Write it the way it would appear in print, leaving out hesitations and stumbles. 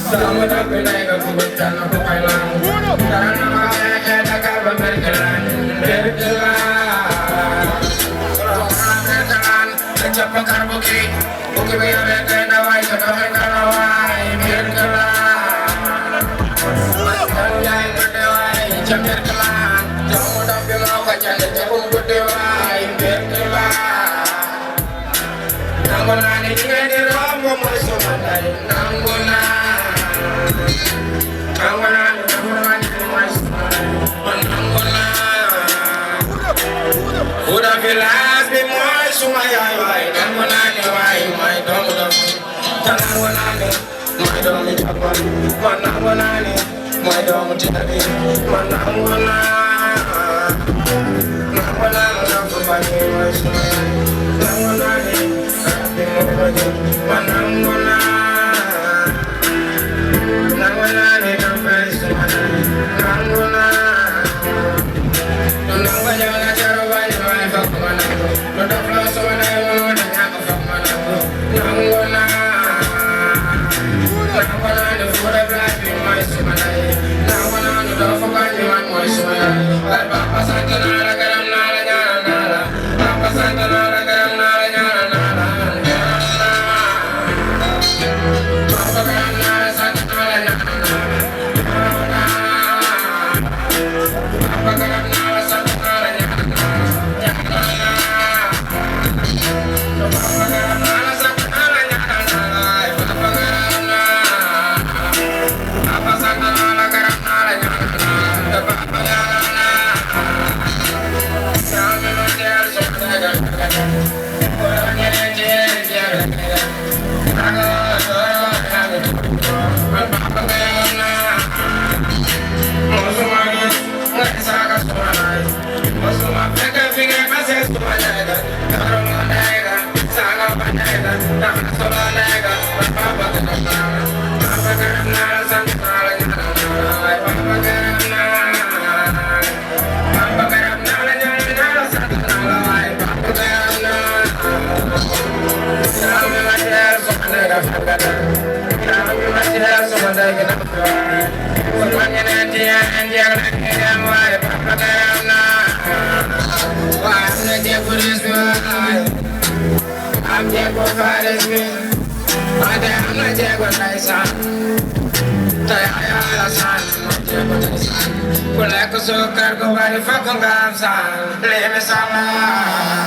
Sama tapi naik aku bencana aku kailang karena makanya jaga berkelan berkelan orang berkelan cepat karboki buki biar berkelan dawai sedang kalawai berkelan dan yang berdewai jam berkelan jamu tapi mau kacan jamu berdewai berkelan namun ani di romo musuh mandai namun Udah bilas bi moy suma yaay waay nangu naa ne waay may doomu doom te nangu naa ne may doomu jabon man nangu naa ne may doomu tinabi man nangu naa nangu bani moy suma yaay nangu naa ne bi moy bajo man nangu naa nangu naa ne damay suma yaay nangu naa nangu jana jaro bani no da floso na no da nyaka fama na nango na no fura black in my sumana nango na no da foka ni man mo sumana ba pa santa na la garam na la nyana na la pa santa na la garam na la nyana na la pa garam na la santa na la nyana na la pa garam na la santa na la nyana I'm Jago Faris me, I'm not Jago Tyson. Taya alasan, Jago Tyson. Kulai kusukar ko bari fakong gamsan. Leave me salah.